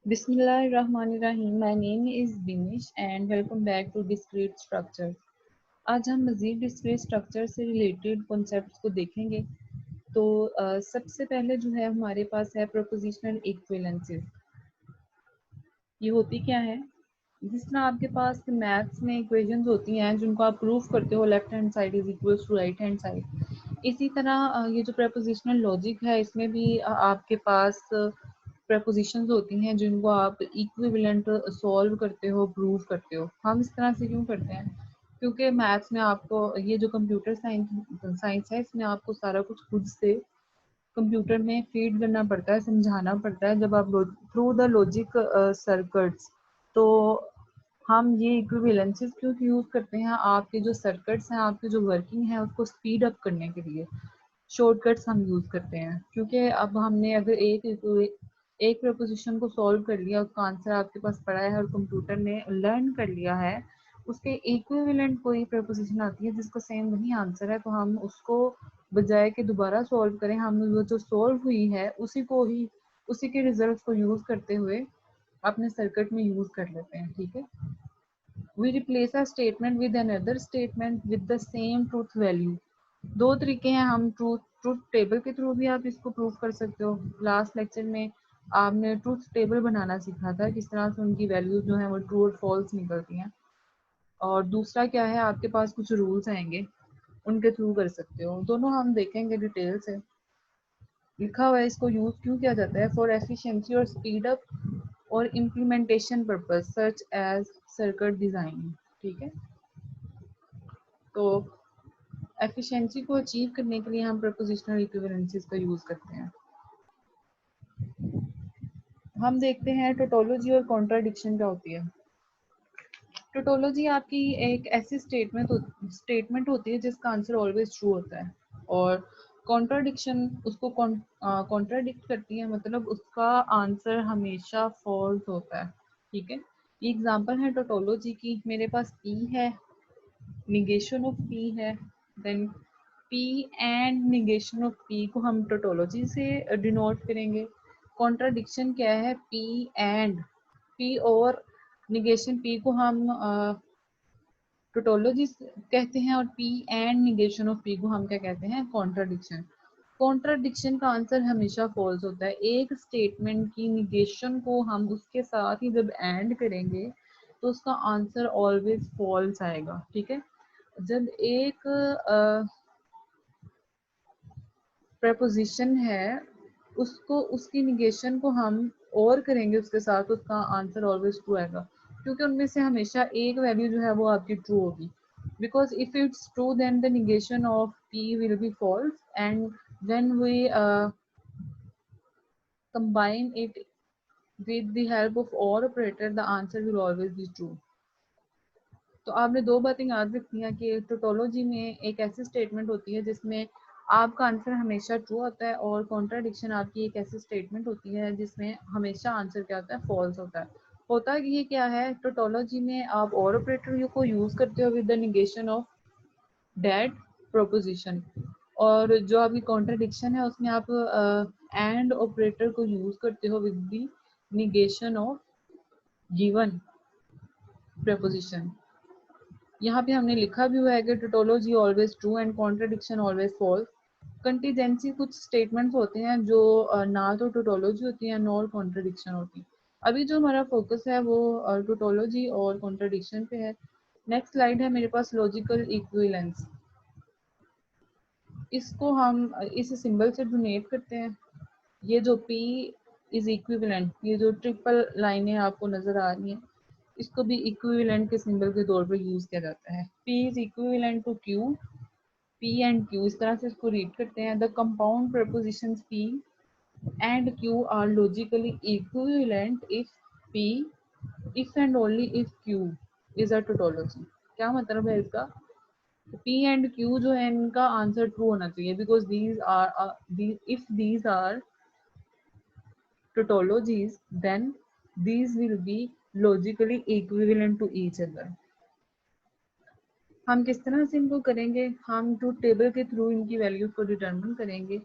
बिस्मिल्लाहिर्रहमानिर्रहीम। My name is Binish and welcome back to discrete structure. आज हम मज़ीद डिस्क्रीट स्ट्रक्चर से रिलेटेड कॉन्सेप्ट्स को देखेंगे। तो सबसे पहले जो है हमारे पास है प्रोपोजिशनल इक्विवेलेंसेस। ये होती क्या है? जिस तरह आपके पास मैथ्स में इक्वेशंस होती हैं जिनको आप प्रूव करते हो, left hand side is equals to right hand side, इसी तरह ये जो प्रेपोजिशनल लॉजिक है इसमें भी आपके पास प्रपोजिशंस होती हैं जिनको आप इक्विवेलेंट सॉल्व करते हो, प्रूव करते हो। हम इस तरह से क्यों करते हैं? क्योंकि मैथ्स में आपको ये जो कंप्यूटर साइंस है इसमें आपको सारा कुछ खुद से कंप्यूटर में फीड करना पड़ता है, समझाना पड़ता है जब आप थ्रू द लॉजिक सर्किट्स। तो हम ये इक्विवेलेंसेस क्यों यूज करते हैं? आपके जो सर्किट्स हैं, आपकी जो वर्किंग है उसको स्पीड अप करने के लिए शॉर्टकट्स हम यूज करते हैं। क्योंकि अब हमने अगर एक प्रपोजिशन को सॉल्व कर लिया, उसका आंसर आपके पास पड़ा है और कंप्यूटर ने लर्न कर लिया है, उसके इक्विवेलेंट कोई प्रपोजिशन आती है जिसका सेम वही आंसर है, तो हम उसको बजाय के दोबारा सॉल्व करें, हम वो जो सॉल्व हुई है उसी के रिजल्ट को यूज करते हुए अपने सर्किट में यूज कर लेते हैं। ठीक है, we replace a statement with another statement with the same truth value. दो तरीके हैं, हम ट्रूथ टेबल के थ्रू भी आप इसको प्रूव कर सकते हो। लास्ट लेक्चर में आपने ट्रूथ टेबल बनाना सीखा था, किस तरह से उनकी वैल्यूज जो है वो ट्रू और फॉल्स निकलती हैं। और दूसरा क्या है, आपके पास कुछ रूल्स आएंगे, उनके थ्रू कर सकते हो। दोनों हम देखेंगे डिटेल से। लिखा हुआ है इसको यूज क्यों किया जाता है? फॉर एफिशिएंसी और स्पीड अप और implementation purpose such as circuit designing. ठीक है, तो एफिशिएंसी को अचीव करने के लिए हम प्रपोजिशनल इक्विवेलेंसेस का यूज करते हैं। हम देखते हैं टोटोलॉजी और कॉन्ट्राडिक्शन क्या होती है। टोटोलॉजी आपकी एक ऐसी स्टेटमेंट होती है जिसका आंसर ऑलवेज ट्रू होता है, और कॉन्ट्राडिक्शन उसको कॉन्ट्राडिक्ट करती है, मतलब उसका आंसर हमेशा फॉल्स होता है। ठीक है, एग्जांपल है टोटोलॉजी की। मेरे पास पी है, निगेशन ऑफ पी है, then P and negation of P को हम टोटोलॉजी से डिनोट करेंगे। कॉन्ट्राडिक्शन क्या है? पी एंड पी और निगेशन पी को हम टोटोलॉजी कहते हैं, और P and negation of P को हम क्या कहते हैं? कॉन्ट्राडिक्शन। कॉन्ट्राडिक्शन का आंसर हमेशा फॉल्स होता है। एक स्टेटमेंट की निगेशन को हम उसके साथ ही जब एंड करेंगे तो उसका आंसर ऑलवेज फॉल्स आएगा। ठीक है, जब एक प्रपोजिशन है उसको उसकी निगेशन को हम और करेंगे उसके साथ, उसका आंसर ऑलवेज ट्रू आएगा, क्योंकि उनमें से हमेशा एक वैल्यू जो है वो आपकी ट्रू होगी। Because if it's true then the negation of P will be false, and when we combine it with the help of or operator, the answer will always be true. तो आपने दो बातें याद रखनी है कि टोटोलॉजी में एक ऐसी स्टेटमेंट होती है जिसमें आपका आंसर हमेशा ट्रू होता है, और कॉन्ट्राडिक्शन आपकी एक ऐसी स्टेटमेंट होती है जिसमें हमेशा आंसर क्या होता है? फॉल्स होता है। होता है कि ये क्या है, टोटोलॉजी में आप और ऑपरेटर को यूज करते हो with the negation of that proposition, और जो आपकी कॉन्ट्राडिक्शन है उसमें आप एंड ऑपरेटर को यूज करते हो with the negation of given proposition. यहाँ पे हमने लिखा भी हुआ है कि tautology always true and contradiction always false. Contingency कुछ स्टेटमेंट्स होते हैं जो ना तो टोटोलॉजी होती है नॉर कॉन्ट्राडिक्शन होती। अभी जो हमारा फोकस है वो टोटोलॉजी और कॉन्ट्राडिक्शन पे है। नेक्स्ट स्लाइड है मेरे पास, लॉजिकल इक्विवेलेंस। इसको हम इस सिंबल से डोनेट करते हैं। ये जो P इज इक्विवेलेंट, ये जो ट्रिपल लाइनें आपको नजर आ रही हैं, इसको भी इक्विवेलेंट के सिंबल के तौर पर यूज किया जाता है। P is equivalent to Q, P and Q, इस तरह से इसको रीड करते हैं। The compound propositions P and Q are logically equivalent if P, if and only if Q is a tautology. क्या मतलब है इसका? P एंड Q जो है इनका आंसर ट्रू होना चाहिए, because if these are tautologies, then these will be logically equivalent to each other. हम किस तरह से इनको करेंगे? हम ट्रूथ टेबल के थ्रू इनकी वैल्यूज को डिटरमिन करेंगे।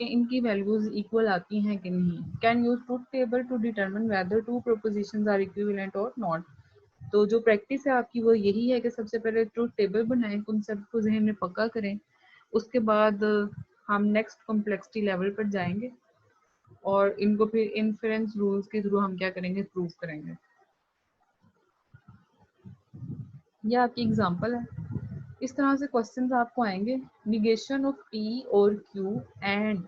कि इनकी वैल्यूज इक्वल आती हैं कि नहीं। Can use truth table to determine whether two propositions are equivalent और नॉट। तो जो प्रैक्टिस है आपकी वो यही है कि सबसे पहले ट्रुथ टेबल बनाएं, कॉन्सेप्ट को जहन में पक्का करें, उसके बाद हम नेक्स्ट कॉम्प्लेक्सिटी लेवल पर जाएंगे और इनको फिर इन्फेरेंस रूल्स के थ्रू हम क्या करेंगे, प्रूव करेंगे। ये आपकी एग्जांपल है। इस तरह से क्वेश्चंस आपको आएंगे। निगेशन ऑफ पी और Q and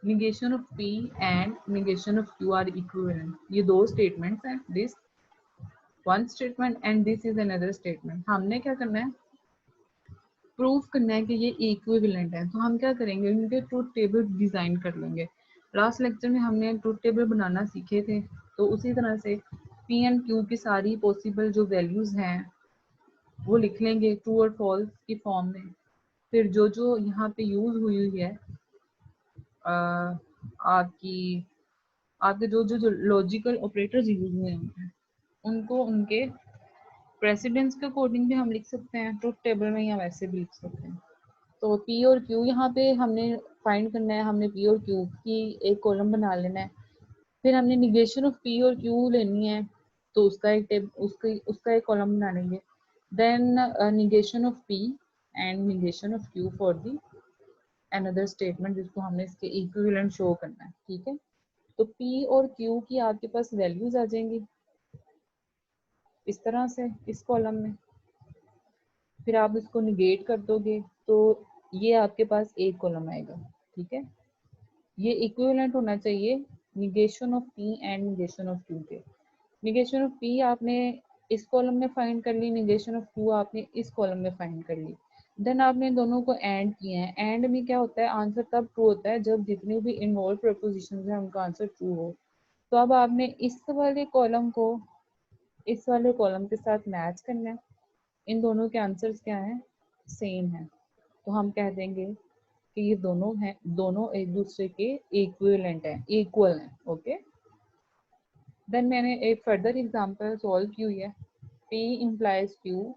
negation of P and negation of Q are equivalent. ये दो स्टेटमेंट्स हैं, this one statement and this is another statement। हमने क्या करना है, प्रूफ करना है कि ये इक्विवेलेंट है। तो हम क्या करेंगे, इनके ट्रूथ टेबल डिजाइन कर लेंगे। लास्ट लेक्चर में हमने ट्रूथ टेबल बनाना सीखे थे, तो उसी तरह से P एंड Q की सारी पॉसिबल जो वैल्यूज हैं वो लिख लेंगे ट्रू और फॉल्स की फॉर्म में। फिर जो जो यहाँ पे यूज हुई है आपकी आपके जो जो लॉजिकल ऑपरेटर्स यूज हुए हैं उनको उनके प्रेसिडेंस के अकॉर्डिंग भी हम लिख सकते हैं ट्रुथ टेबल में, या वैसे भी लिख सकते हैं। तो पी और क्यू यहाँ पे हमने फाइंड करना है, हमने पी और क्यू की एक कॉलम बना लेना है। फिर हमने निगेशन ऑफ पी और क्यू लेनी है, तो उसका एक कॉलम बना लेंगे। Then negation of P and negation of Q for the another statement जिसको हमने इसके इक्विवेलेंट शो करना है। ठीक है, तो P और Q की आपके पास वैल्यूज आ जाएंगी इस तरह से इस कॉलम में। फिर आप इसको निगेट कर दोगे तो ये आपके पास एक कॉलम आएगा। ठीक है, ये इक्विवेलेंट होना चाहिए negation of P and negation of Q के। निगेशन ऑफ P आपने इस कॉलम में फाइंड कर ली, निगेशन ऑफ Q आपने इस कॉलम में फाइंड कर ली। देन आपने दोनों को एंड किए हैं। एंड में क्या होता है, आंसर तब ट्रू होता है जब जितनी भी इन्वॉल्व प्रपोजिशंस हैं उनका आंसर ट्रू हो। तो अब आपने इस वाले कॉलम को इस वाले कॉलम के साथ मैच करना है। इन दोनों के आंसर्स क्या हैं, सेम है। तो हम कह देंगे कि ये दोनों हैं, दोनों एक दूसरे के इक्विवेलेंट हैं, इक्वल हैं। ओके, देन मैंने एक फर्दर एग्जांपल सॉल्व की हुई है। P implies Q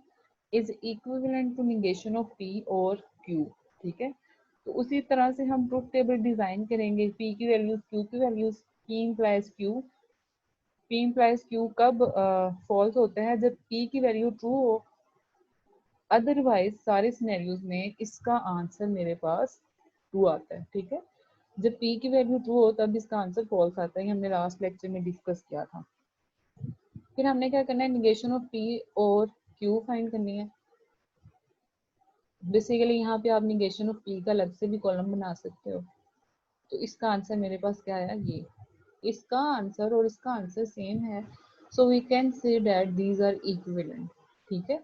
is equivalent to negation of P और Q। ठीक है, तो उसी तरह से हम ट्रुथ टेबल डिजाइन करेंगे। P की वैल्यूज, Q की values, P implies Q। P implies Q कब फॉल्स होता है, जब P की वैल्यू ट्रू हो। अदरवाइज सारे सिनेरियोज में इसका आंसर मेरे पास ट्रू आता है। ठीक है, जब P की वैल्यू ट्रू हो तब इसका आंसर फॉल्स आता है। ये हमने लास्ट लेक्चर में डिस्कस किया था। फिर हमने क्या करना है, निगेशन ऑफ P और Q फाइंड करनी है। बेसिकली यहाँ पे आप निगेशन ऑफ P का अलग से भी कॉलम बना सकते हो। तो इसका आंसर मेरे पास क्या है, ये इसका आंसर और इसका आंसर सेम है। So we can say that these are equivalent. ठीक है,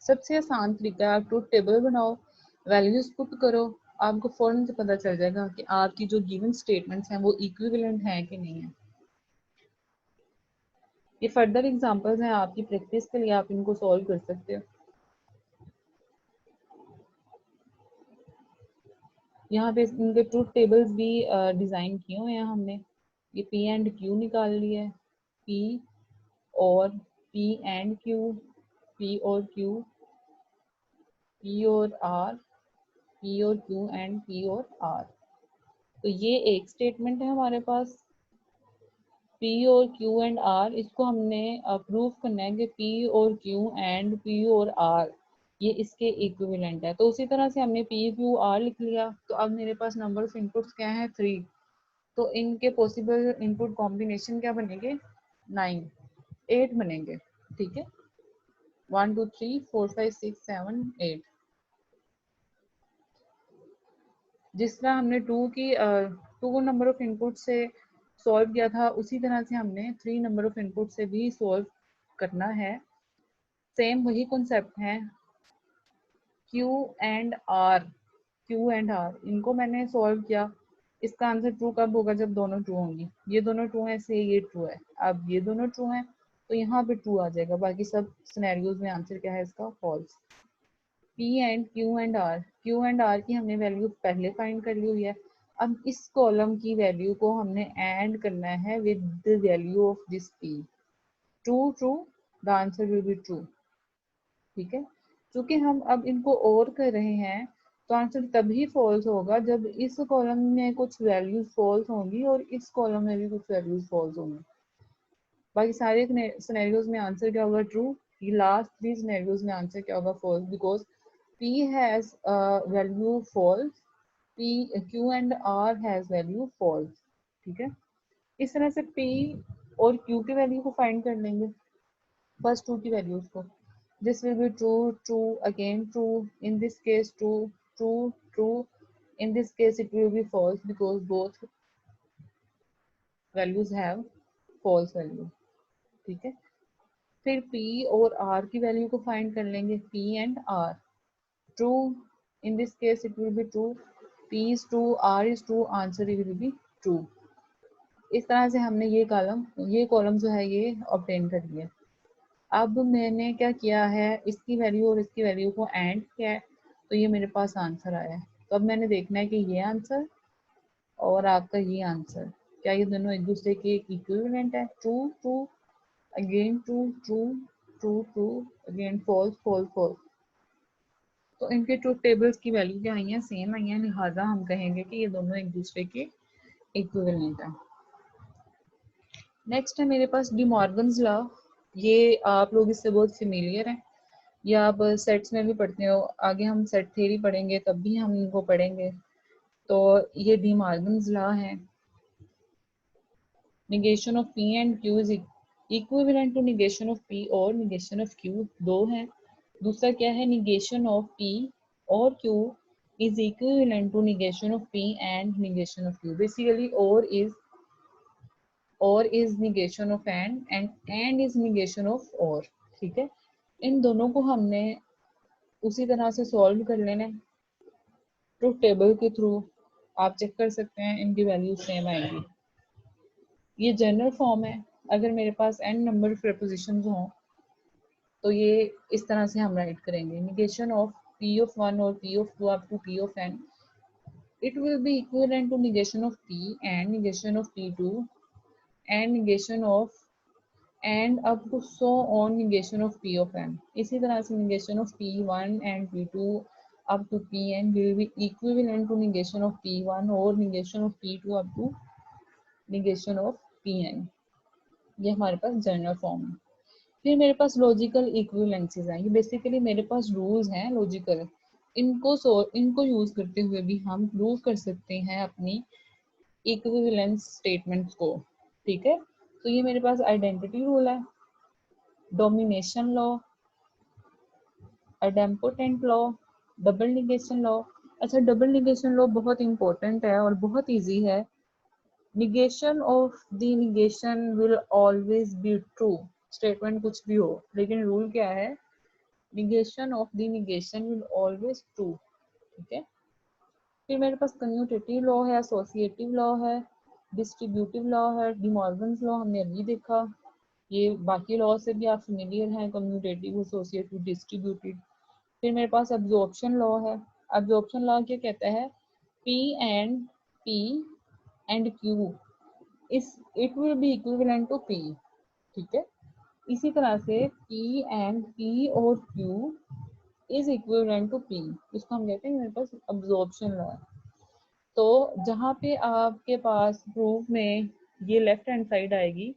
सबसे आसान तरीका है, आप ट्रुथ टेबल बनाओ, वैल्यूज पुट करो, आपको फौरन से पता चल जाएगा कि आपकी जो गिवन स्टेटमेंट्स हैं वो इक्विवेलेंट हैं कि नहीं है। ये फर्दर एग्जांपल्स हैं आपकी प्रैक्टिस के लिए, आप इनको सॉल्व कर सकते हो। यहाँ पे इनके ट्रुथ टेबल्स भी डिजाइन किए हुए हैं हमने। ये P एंड Q निकाल लिया है, P और P एंड Q, P और Q, P और R, P और Q एंड P और R। तो ये एक स्टेटमेंट है हमारे पास। P और Q एंड R, इसको हमने प्रूव करना है कि P और Q एंड P और R ये इसके इक्विवेलेंट है। तो उसी तरह से हमने P Q R लिख लिया। तो अब मेरे पास नंबर ऑफ इनपुट्स क्या है, 3। तो इनके पॉसिबल इनपुट कॉम्बिनेशन क्या बनेंगे, 9, 8 बनेंगे। ठीक है, 1 2 3 4 5 6 7 8। जिस तरह हमने 2 नंबर ऑफ इनपुट से सॉल्व किया था, उसी तरह से हमने 3 नंबर ऑफ इनपुट से भी सॉल्व करना है। सेम वही कॉन्सेप्ट है। Q and R, Q and R इनको मैंने सॉल्व किया। इसका आंसर ट्रू कब होगा, जब दोनों ट्रू होंगी। ये दोनों ट्रू है, से ये ट्रू है। अब ये दोनों ट्रू हैं तो यहाँ पे ट्रू आ जाएगा, बाकी सब सिनेरियोज में आंसर क्या है इसका, false. P and Q and R, Q and R की हमने वैल्यू पहले फाइंड कर ली हुई है। अब इस कॉलम की वैल्यू को हमने एंड करना है with the value of this P। True true, the answer will be true. ठीक है, क्योंकि हम अब इनको और कर रहे हैं तो आंसर तभी फॉल्स होगा जब इस कॉलम में कुछ वैल्यूज फॉल्स होंगी और इस कॉलम में भी कुछ वैल्यूज फॉल्स होंगी। बाकी सारे सिनेरियोज में आंसर क्या होगा? ट्रू। ये लास्ट 3 सिनेरियोज में आंसर क्या होगा? False, because P has value false, Q and R has value false। ठीक है, इस तरह से P और Q की वैल्यू को फाइंड कर लेंगे, फर्स्ट टू की वैल्यूज को। This will be true, true, again true, in this case true, true, true, in this case it will be false because both values have false value। ठीक है, फिर P और R की value को find कर लेंगे, P and R। True, in this case it will be true, P is true, R is true, answer will be true। इस तरह से हमने ये कॉलम जो है ये ऑब्टेन कर लिया। अब मैंने क्या किया है, इसकी वैल्यू और इसकी वैल्यू को एंड किया है, तो ये मेरे पास आंसर आया है। तो अब मैंने देखना है कि ये आंसर और आपका ये आंसर क्या ये दोनों एक दूसरे के इक्विवेलेंट है? True, true, again true, true, true, true, again false, false, false. तो इनके ट्रूथ टेबल्स की वैल्यू क्या आई है? सेम आई है, लिहाजा हम कहेंगे कि ये दोनों एक दूसरे के इक्विवेलेंट है। नेक्स्ट है मेरे पास डी मॉर्गन्स लॉ। ये आप लोग इससे बहुत फेमिलियर हैं, या आप सेट्स में भी पढ़ते हो, आगे हम सेट थ्योरी पढ़ेंगे तब भी हम इनको पढ़ेंगे। तो ये डी मॉर्गन्स लॉ है। negation of P and Q is equivalent to negation of P और negation of Q, दो है। दूसरा क्या है? negation of P और Q is equivalent to negation of P and negation of Q। basically or is negation of and is negation of or। ठीक है, इन दोनों को हमने उसी तरह से सॉल्व कर लेना है ट्रूथ टेबल के थ्रू। आप चेक कर सकते हैं, इनकी वैल्यू सेम आएगी। ये जनरल फॉर्म है। अगर मेरे पास n नंबर ऑफ प्रीपोजिशंस हों तो ये इस तरह से हम राइट करेंगे, negation of p of 1 और p of 2 up to p of n, it will be equivalent to negation of p and negation of p2 and negation of and up to so on negation of p of n। इसी तरह से negation of p1 and p2 up to pn will be equivalent to negation of p1 और negation of p2 up to negation of pn। ये हमारे पास general form है। फिर मेरे पास logical इक्विवेलेंसीज हैं। ये बेसिकली मेरे पास रूल्स हैं लॉजिकल, इनको यूज करते हुए भी हम प्रूव कर सकते हैं अपनी इक्विवेलेंस स्टेटमेंट्स को। ठीक है, तो ये मेरे पास आइडेंटिटी रूल है, domination law, idempotent law, double negation law. अच्छा, डबल निगेशन लॉ बहुत इंपॉर्टेंट है और बहुत इजी है। Negation of the negation will always be true. Statement कुछ भी हो, लेकिन रूल क्या है? negation of the negation will always true। ठीक है, फिर मेरे पास कम्यूटेटिव लॉ है, एसोसिएटिव लॉ है, डिस्ट्रीब्यूटिव लॉ है, डी मॉर्गन्स लॉ हमने अभी देखा। ये बाकी लॉ से भी आप फेमिलियर हैं, कम्यूटेटिव, एसोसिएटिव, डिस्ट्रीब्यूटिव। फिर मेरे पास एब्जॉर्प्शन लॉ है। एब्जॉर्प्शन लॉ क्या कहता है? P and Q is it will be equivalent to P। ठीक है, इसी तरह से P और Q is equivalent to P, इसको हम कहते हैं मेरे पास अब्जॉर्प्शन लॉ है। तो जहाँ पे आपके पास प्रूफ में ये लेफ्ट हैंड साइड आएगी,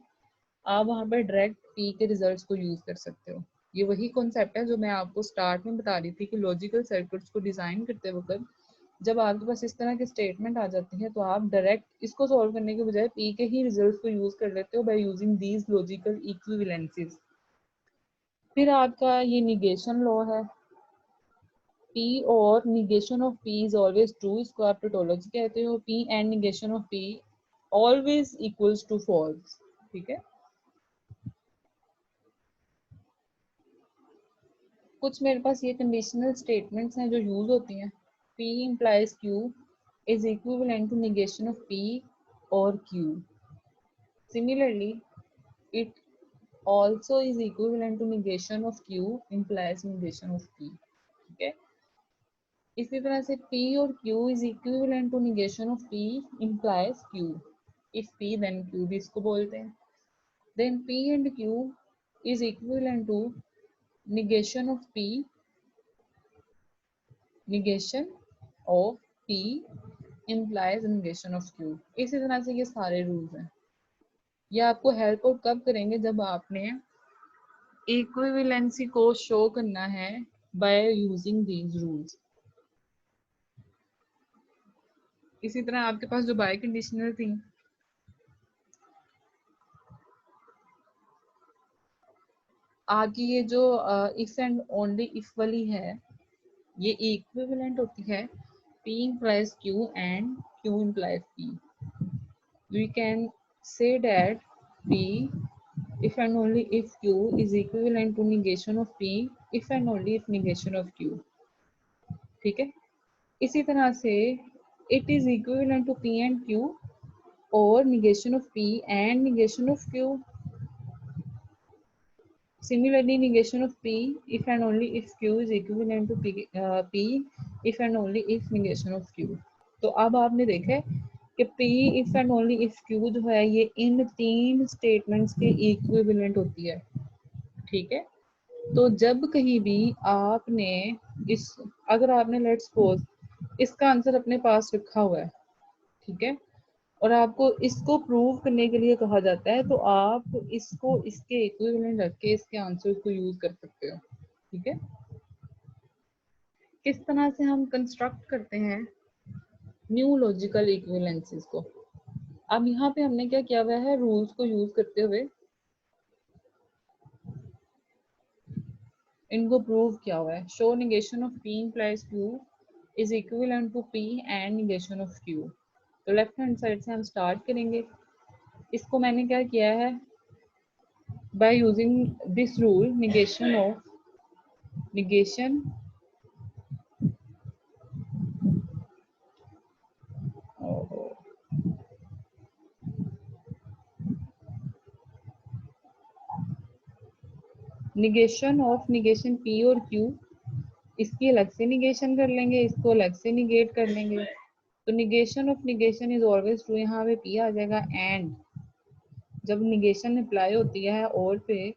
आप वहाँ पर डायरेक्ट P के रिजल्ट्स को यूज कर सकते हो। ये वही कॉन्सेप्ट है जो मैं आपको स्टार्ट में बता रही थी कि लॉजिकल सर्किट्स को डिजाइन करते वक्त जब आपके पास इस तरह की स्टेटमेंट आ जाती है तो आप डायरेक्ट इसको सॉल्व करने के बजाय P के ही रिजल्ट्स को यूज कर लेते हो बाय यूजिंग दीज लॉजिकल इक्विवेलेंसीज। फिर आपका ये निगेशन लॉ है, P और negation of P is always true, इसको आप टोटोलॉजी कहते हो। P and negation of P always equals to false। ठीक है, कुछ मेरे पास ये कंडीशनल स्टेटमेंट्स हैं जो यूज होती हैं। P implies Q is equivalent to negation of P और Q। Similarly, it also is equivalent to negation of Q implies negation of P। ठीक है, इसी तरह से P और Q is equivalent to negation of P implies Q। if P then Q भी इसको बोलते हैं। then P and Q is equivalent to negation of P negation of P implies negation of Q। इसी तरह से ये सारे रूल्स हैं। ये आपको हेल्प आउट कब करेंगे, जब आपने इक्विवेलेंसी को शो करना है बाय यूजिंग दीज रूल्स। इसी तरह आपके पास जो बाय कंडीशनल थी, आपकी ये जो इफ एंड ओनली इफ वाली है, ये इक्विवेलेंट होती है P implies Q and Q implies P। We can say that P if and only if Q is equivalent to negation of P if and only if negation of Q। ठीक है, इसी तरह से it is equivalent to P and Q or negation of P and negation of Q। Similarly, negation of P if and only if Q is equivalent to P if and only if negation of Q। तो अब आपने देखा है कि P if and only if Q जो है ये इन तीन स्टेटमेंट्स के इक्विवेलेंट होती है। ठीक है, तो जब कहीं भी आपने इस, अगर आपने लेट्स सपोज इसका आंसर अपने पास रखा हुआ है, ठीक है, और आपको इसको प्रूव करने के लिए कहा जाता है, तो आप इसको इसके इक्विवेलेंट रख के इसके आंसर को यूज कर सकते हो। ठीक है, किस तरह से हम कंस्ट्रक्ट करते हैं न्यू लॉजिकल इक्विवेलेंसीज को। अब यहाँ पे हमने क्या किया हुआ है, रूल्स को यूज करते हुए इनको प्रूव किया हुआ है। Show negation of P implies Q is equivalent to P and negation of Q। तो लेफ्ट हैंड साइड से हम स्टार्ट करेंगे। इसको मैंने क्या किया है, by using this rule negation of negation P और Q, इसकी अलग से निगेशन कर लेंगे, इसको अलग से निगेट कर लेंगे। तो negation of negation is always true, यहाँ पे P आ जाएगा। एंड जब निगेशन अप्लाई होती है और पे,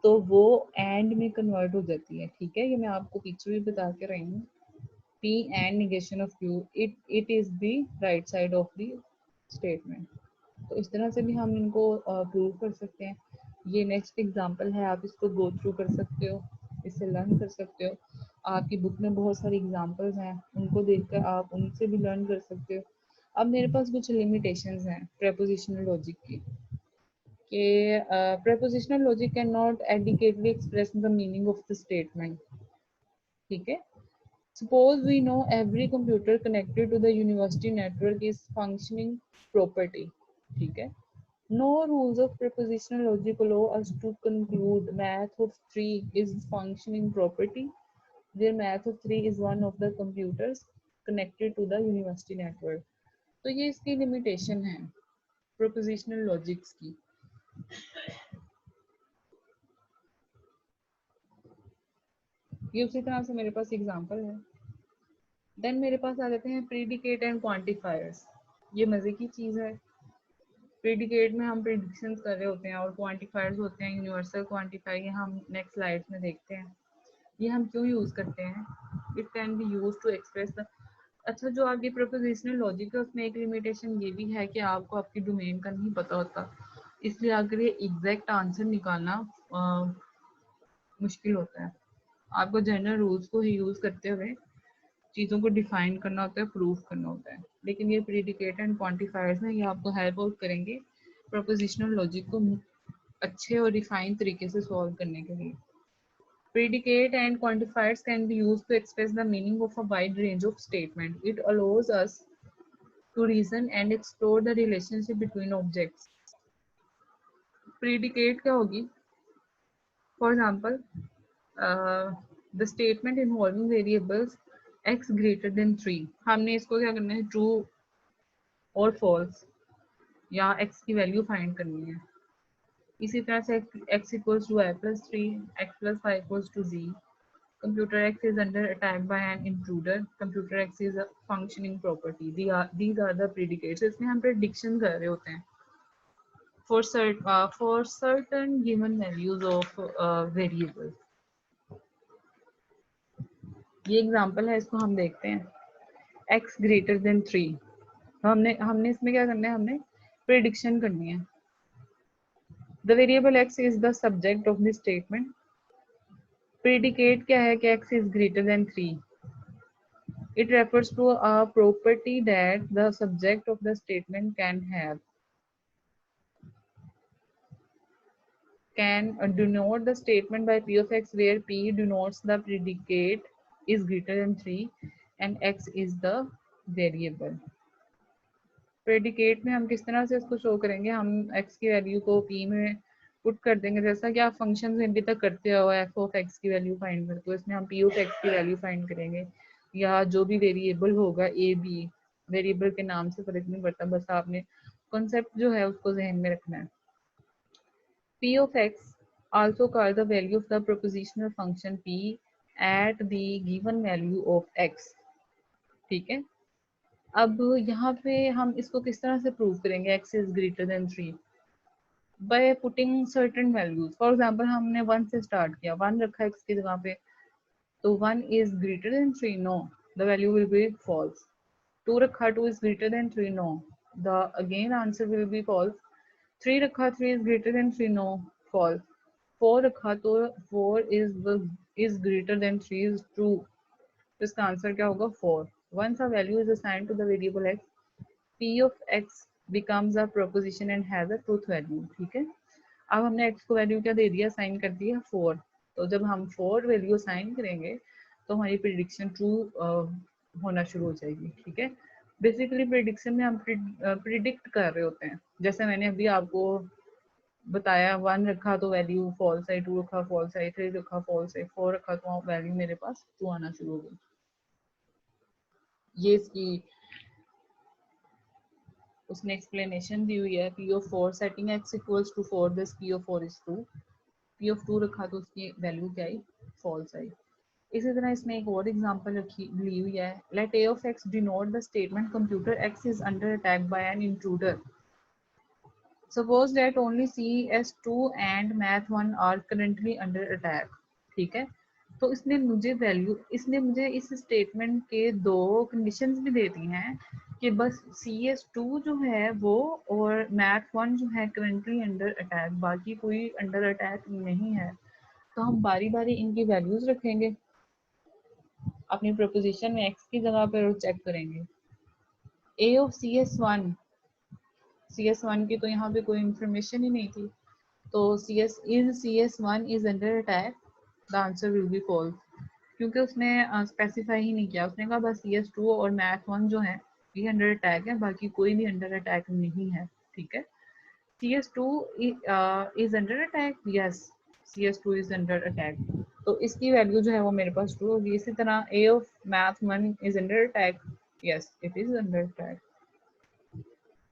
तो वो एंड में कन्वर्ट हो जाती है। ठीक है, ये मैं आपको पीछे भी बता के रही हूँ। P and negation of Q, it is the right side of the statement। तो इस तरह से भी हम इनको प्रूव कर सकते हैं। ये नेक्स्ट एग्जांपल है, आप इसको गो थ्रू कर सकते हो, इससे लर्न कर सकते हो। आपकी बुक में बहुत सारी एग्जांपल्स हैं, उनको देखकर आप उनसे भी लर्न कर सकते हो। अब मेरे पास कुछ लिमिटेशंस हैं प्रेपोजिशनल लॉजिक की, कि prepositional logic cannot adequately express the meaning of the statement। ठीक है, suppose we know every computer connected to the university network is functioning property। ठीक है, no rules of prepositional logic allow us to conclude math of 3 is functioning property where math of 3 is one of the computers connected to the university network। तो ये इसकी limitation है prepositional logics की। ये उसी तरह से मेरे पास एग्जांपल है। देन मेरे पास आ जाते हैं प्रीडिकेट एंड क्वांटिफायर्स। ये मजे की चीज है। प्रीडिकेट में हम प्रिडिक्शंस कर रहे होते हैं और क्वांटिफायर्स होते हैं यूनिवर्सल क्वांटिफायर। ये हम नेक्स्ट स्लाइड्स में देखते हैं। ये हम क्यों यूज करते हैं, it can be use to express the. अच्छा, जो आपकी प्रोपोजिशनल लॉजिक है उसमें एक लिमिटेशन ये भी है कि आपको आपकी डोमेन का नहीं पता होता, इसलिए अगर ये एग्जैक्ट आंसर निकालना मुश्किल होता है। आपको जनरल रूल्स को ही यूज करते हुए चीज़ों को डिफाइन करना होता है, प्रूफ करना होता है। लेकिन ये प्रीडिकेट एंड क्वांटिफायर्स हैं, ये आपको हेल्प आउट करेंगे प्रोपोजिशनल लॉजिक को अच्छे और डिफाइन तरीके से सॉल्व करने के लिए। Predicate and quantifiers can be used to express the meaning of a wide range of statements. It allows us to reason and explore the relationship between objects. Predicate क्या होगी? For example, the statement involving variables x greater than 3। हमने इसको क्या करना है, true और false या x की वैल्यू फाइंड करनी है। इसी तरह से x equals to y plus 3, x plus 5 equals to z। Computer X is under attack by an intruder। Computer X is a functioning property। These are the predicates। इसमें हम prediction कर रहे होते हैं for certain given values of variable। ये example है, इसको हम देखते हैं। x greater than 3। हमने हमने इसमें क्या करना है, हमने प्रेडिक्शन करनी है। The variable x is the subject of the statement. Predicate क्या है कि x is greater than 3। It refers to a property that the subject of the statement can denote the statement by p of x, where p denotes the predicate is greater than 3 and x is the variable. Predicate में हम किस तरह से इसको show करेंगे, हम x की value को p में पुट कर देंगे, जैसा कि आप फंक्शन अभी तक करते हो, f ऑफ x की वैल्यू फाइंड करते हो, इसमें हम p ऑफ x की वैल्यू फाइंड करेंगे, या जो भी वेरिएबल होगा a b, वेरिएबल के नाम से फर्क नहीं पड़ता, बस आपने कॉन्सेप्ट जो है उसको जहन में रखना है। p of x also called the value of the propositional function p at the given value of x। ठीक है, अब यहाँ पे हम इसको किस तरह से प्रूव करेंगे x is greater than 3, by putting certain values. For example हमने 1 से स्टार्ट किया, 1 रखा x की जगह पे, तो 1 is greater than 3, no, the value will be false. 2 रखा, 2 is greater than 3, no, the again answer will be false. 3 रखा, 3 is greater than 3, no, false. 4 रखा तो 4 is greater than 3 is true, तो इसका आंसर क्या होगा 4। Once a value is assigned to the variable x, p of x becomes a proposition and has a truth value। ठीक है, अब हमने x को वैल्यू क्या दे दिया, साइन कर दिया 4, तो जब हम 4 वैल्यू साइन करेंगे तो हमारी प्रिडिक्शन ट्रू होना शुरू हो जाएगी। ठीक है, बेसिकली प्रिडिक्शन में हम प्रिडिक्ट कर रहे होते हैं, जैसे मैंने अभी आपको बताया, 1 रखा तो वैल्यू फॉल्स आई, 2 रखा फॉल्स आई, 3 रखा फॉल्स आई, 4 रखा तो वैल्यू मेरे पास ट्रू आना शुरू हो गई। ये इसकी उसने एक्सप्लेनेशन दी हुई है। p of 4 setting x equals to 4, this p of 4 is true. p of 2 रखा तो उसकी वैल्यू क्या आई, फॉल्स आई। इसी तरह इसमें एक और एग्जांपल ली हुई है, let a of x denote the statement computer x is under attack by an intruder. Suppose that only CS2 and math 1 are currently under attack. ठीक है, तो इसने मुझे इस स्टेटमेंट के दो कंडीशंस भी दे दी हैं कि बस CS2 जो है वो और math 1 जो है करंटली अंडर अटैक, बाकी कोई अंडर अटैक नहीं है। तो हम बारी बारी इनकी वैल्यूज रखेंगे अपनी प्रपोजिशन में x की जगह पर चेक करेंगे। a of CS1 की तो यहाँ पे कोई इंफॉर्मेशन ही नहीं थी, तो CS1 is under attack, the answer will be false, क्योंकि उसने स्पेसिफाई ही नहीं किया, उसने कहा बस CS2 और math 1 जो है ये अंडर अटैक है, बाकी कोई भी अंडर अटैक नहीं है। ठीक है, CS2 is under attack, yes CS2 is under attack, तो इसकी वैल्यू जो है वो मेरे पास ट्रू होगी। इसी तरह A of math 1 is under attack, yes it is under attack.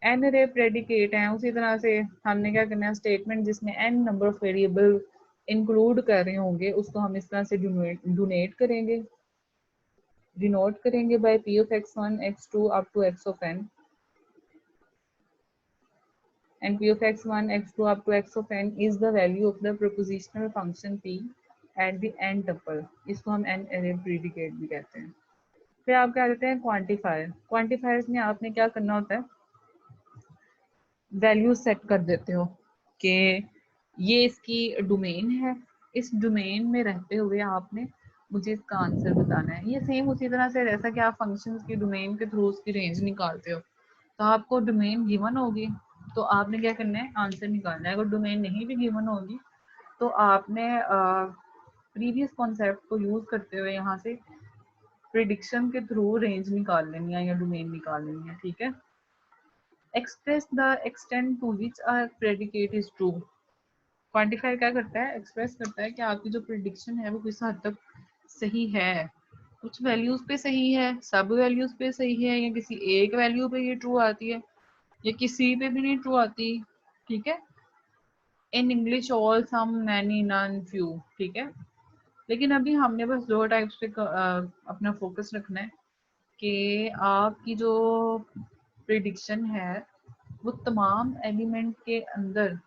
N-ary predicate है, उसी तरह से हमने क्या करना है, स्टेटमेंट जिसमें n number of variable include कर रहे होंगे उसको हम इस तरह से डिनोट करेंगे bye p of x1 x2 up to x of n, and p of x1 x2 up to x of n is the value of the propositional function p at the n tuple। इसको हम n अरे predicate भी कहते हैं। फिर आप क्या कहते हैं क्वांटिफायर। क्वांटिफायर्स में आपने क्या करना होता है, वैल्यू सेट कर देते हो कि ये इसकी डोमेन है, इस डोमेन में रहते हुए आपने मुझे इसका आंसर बताना है। ये सेम उसी तरह से जैसा कि आप फंक्शंस की डोमेन के थ्रू उसकी रेंज निकालते हो, तो आपको डोमेन गिवन होगी तो आपने क्या करना है, आंसर निकालना है। अगर डोमेन नहीं भी गिवन होगी तो आपने प्रीवियस कॉन्सेप्ट को यूज करते हुए यहाँ से प्रिडिक्शन के थ्रू रेंज निकाल लेनी है या डोमेन निकाल लेनी है। ठीक है, express the extent to which a predicate is true. Quantifier क्या करता है, एक्सप्रेस करता है कि आपकी जो प्रिडिक्शन है वो किस हद तक सही है, कुछ वैल्यूज पे सही है, सब वैल्यूज पे सही है, या किसी एक वैल्यू पे ये ट्रू आती है या किसी पे भी नहीं ट्रू आती। ठीक है, in English all some many none few. ठीक है, लेकिन अभी हमने बस दो टाइप्स पे अपना फोकस रखना है कि आपकी जो प्रिडिक्शन है वो तमाम एलिमेंट के अंदर,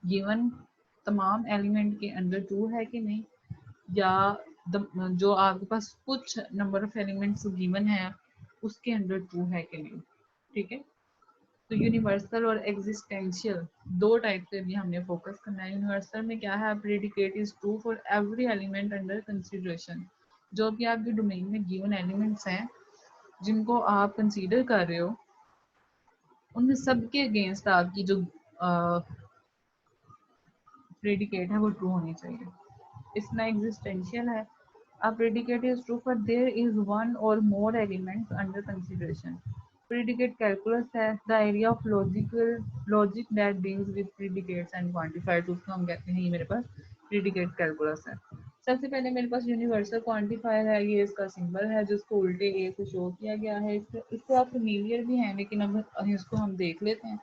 गिवन तमाम एलिमेंट के अंदर ट्रू है कि नहीं, या जो आपके पास कुछ नंबर ऑफ एलिमेंट्स गिवन है उसके अंडर ट्रू है कि नहीं, ठीक है। तो यूनिवर्सल और एग्जिस्टेंशियल दो टाइप से भी हमने फोकस करना है। यूनिवर्सल में क्या है, predicate is true for every element under consideration. जो भी आपके डोमेन में गिवन एलिमेंट्स हैं जिनको आप कंसीडर कर रहे हो उन सब के अगेंस्ट आपकी जो प्रेडिकेट है वो ट्रू होनी चाहिए। इसमें एग्जिस्टेंशियल है, a predicate is true for there is one or more elements under consideration. Predicate calculus है the area of logic that deals with predicates and quantifiers, उसको हम कहते हैं ये मेरे पास predicate calculus है। सबसे पहले मेरे पास यूनिवर्सल क्वांटिफायर है, ये इसका सिंबल है जिसको उल्टे ए से शो किया गया है। इसको आप फेमिलियर भी हैं लेकिन अब इसको हम देख लेते हैं।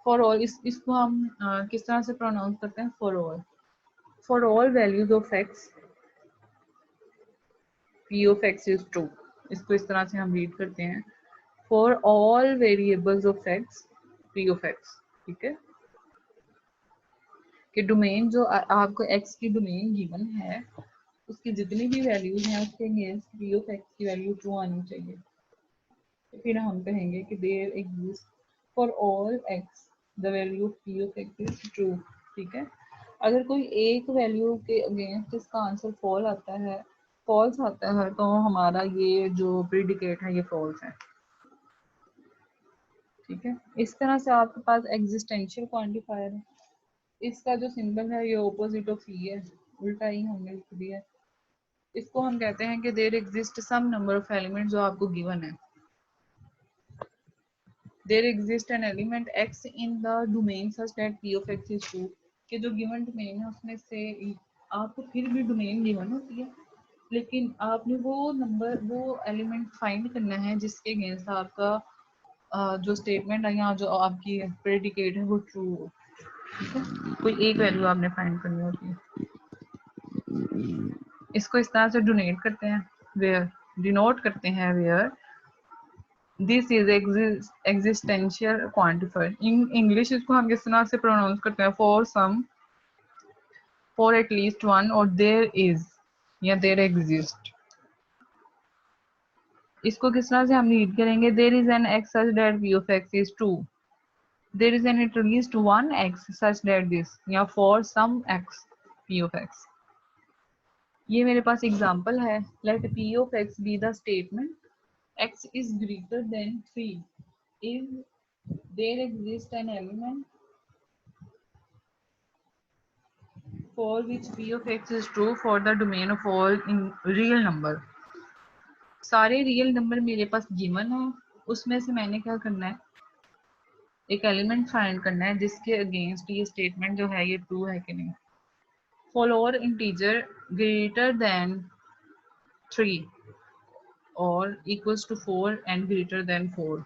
फॉर ऑल इसको हम किस तरह से प्रोनाउंस करते हैं, for all values of x p of x is true। इसको इस तरह से हम रीड करते हैं, for all variables of x p of x, ठीक है। कि डोमेन जो आपको x की डोमेन गिवन है उसकी जितनी भी वैल्यूज हैं उसके अगेंस्ट p of x की वैल्यू ट्रू आनी चाहिए। तो फिर हम कहेंगे कि there exist for all x the value of p of x is true, ठीक है। अगर कोई एक वैल्यू के अगेंस्ट इसका आंसर फॉल्स आता है तो हमारा ये जो प्रीडिकेट है ये फॉल्स है, ठीक है। इस तरह से आपके पास एग्जिस्टेंशियल क्वांटिफायर है, इसका जो सिंबल है ये ऑपोजिट ऑफ ई है, उल्टा ही हमने लिख दिया है। इसको हम कहते हैं कि there exist some number of element जो आपको गिवन है। There exist an element x in the domain such that p of x is true, कि जो गिवन डोमेन है उसमें से आपको फिर भी डोमेन गिवन होती है लेकिन आपने वो एलिमेंट फाइंड करना है जिसके अगेंस्ट आपका जो स्टेटमेंट है यहाँ जो आपकी प्रेडिकेट है वो ट्रू हो, ठीक है। कोई एक वैल्यू आपने फाइंड करनी होती है। इसको इस तरह से डिनोट करते हैं where this is existential quantifier. In English इसको हम किस तरह से प्रोनाउंस करते हैं, फॉर एटलीस्ट वन और देयर इज या देयर एग्जिस्ट। इसको किस तरह से हम रीड करेंगे, there is an x such that p of x is true, there is an at least one x such that this या for some x p of x। ये मेरे पास एग्जांपल है, let p of x be the statement x is greater than 3 if there exists an element for which p of x is true for the domain of all in real number। सारे real number मेरे पास given है, उसमें से मैंने क्या करना है, एक एलिमेंट फाइंड करना है जिसके अगेंस्ट ये स्टेटमेंट जो है ये ट्रू है कि नहीं। फॉर इंटीजर ग्रेटर देन 3 और equals to 4 and greater than 4,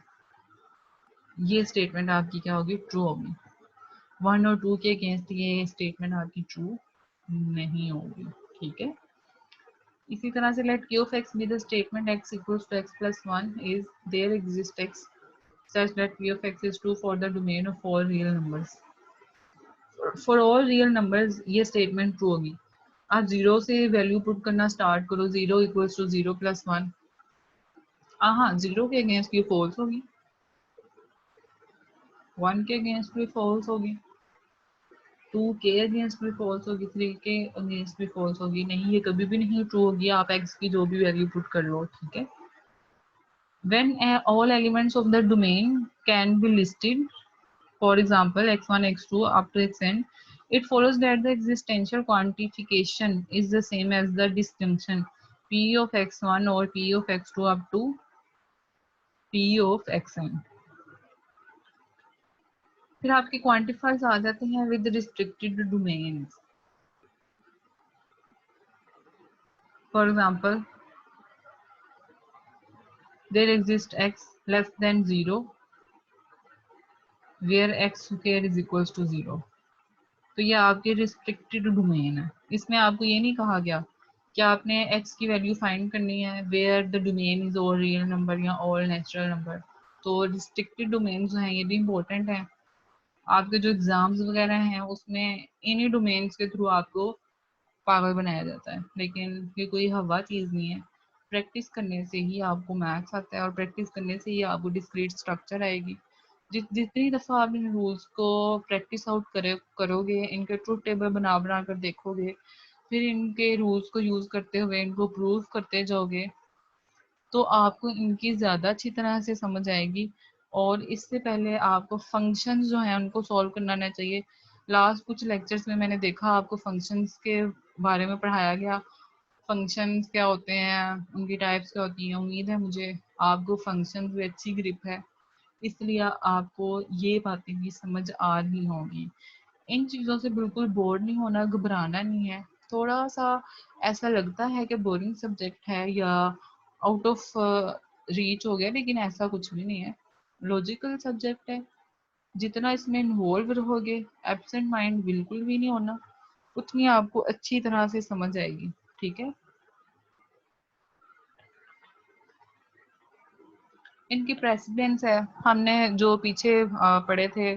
ये स्टेटमेंट आपकी क्या होगी, ट्रू होगी। 1 और 2 के अगेंस्ट ये स्टेटमेंट आपकी ट्रू नहीं होगी, ठीक है। इसी तरह से late q of x be the statement x equals to x plus 1 is there exists x such that p of x is true for the domain of all real numbers। For all real numbers ये statement true होगी। आप zero से value put करना start करो, 0 equals to 0 plus 1, हाँ 0 के against ये false होगी, 1 के अगेंस्ट भी फॉल्स होगी, 2 के अगेंस्ट भी फॉल्स होगी, 3 के अगेंस्ट भी फॉल्स होगी। नहीं, ये कभी भी नहीं ट्रू होगी आप x की जो भी वैल्यू पुट कर लो, ठीक है। when all elements of the domain can be listed, for example x1 x2 up to xn, it follows that the existential quantification is the same as the disjunction p of x1 or p of x2 up to p of xn। फिर आपके quantifiers आ जाते हैं with restricted domains. For example there exist x less than 0 where x square is equals to 0। तो ये आपके restricted domain है, इसमें आपको ये नहीं कहा गया कि आपने x की वैल्यू फाइंड करनी है where the domain is all real number या ऑल नेचुरल नंबर। तो रिस्ट्रिक्टेड डोमेन जो हैं ये भी इंपॉर्टेंट है, आपके जो एग्जाम्स वगैरह हैं उसमें इन्हीं डोमेन्स के थ्रू आपको पागल बनाया जाता है, लेकिन ये कोई हवा चीज़ नहीं है। प्रैक्टिस करने से ही आपको मैथ्स आता है और प्रैक्टिस करने से ही आपको डिस्क्रीट स्ट्रक्चर आएगी। जितनी दफ़ा आप इन रूल्स को प्रैक्टिस आउट करोगे, इनके ट्रुथ टेबल बना कर देखोगे, फिर इनके रूल्स को यूज़ करते हुए इनको प्रूव करते जाओगे, तो आपको इनकी ज़्यादा अच्छी तरह से समझ आएगी। और इससे पहले आपको फंक्शंस जो हैं उनको सॉल्व करना आना चाहिए। लास्ट कुछ लेक्चर्स में मैंने देखा आपको फंक्शंस के बारे में पढ़ाया गया। फंक्शंस क्या होते हैं, उनकी टाइप्स क्या होती हैं। उम्मीद है मुझे आपको फंक्शंस में अच्छी ग्रिप है, इसलिए आपको ये बातें भी समझ आ रही होंगी। इन चीज़ों से बिल्कुल बोर नहीं होना, घबराना नहीं है। थोड़ा-सा ऐसा लगता है कि बोरिंग सब्जेक्ट है या आउट ऑफ रीच हो गया, लेकिन ऐसा कुछ भी नहीं है। लॉजिकल सब्जेक्ट है, जितना इसमें इन्वॉल्व रहोगे, एब्सेंट माइंड बिल्कुल भी नहीं होना, उतनी आपको अच्छी तरह से समझ आएगी, ठीक है? इनकी प्रेसिडेंस है, हमने जो पीछे पढ़े थे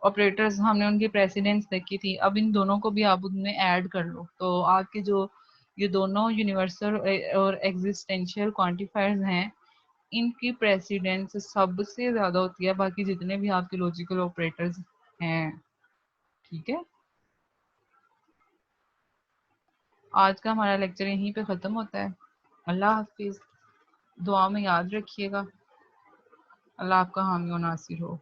ऑपरेटर्स, हमने उनकी प्रेसिडेंस देखी थी। अब इन दोनों को भी आप उनमें ऐड कर लो, तो आपके जो ये दोनों यूनिवर्सल और एग्जिस्टेंशियल क्वांटिफायर्स हैं, इनकी प्रेसिडेंस सबसे ज़्यादा होती है बाकी जितने भी आपके लॉजिकल ऑपरेटर्स हैं, ठीक है? आज का हमारा लेक्चर यहीं पे ख़त्म होता है। अल्लाह हाफिज़। दुआ में याद रखिएगा। अल्लाह आपका हामी और नासिर हो।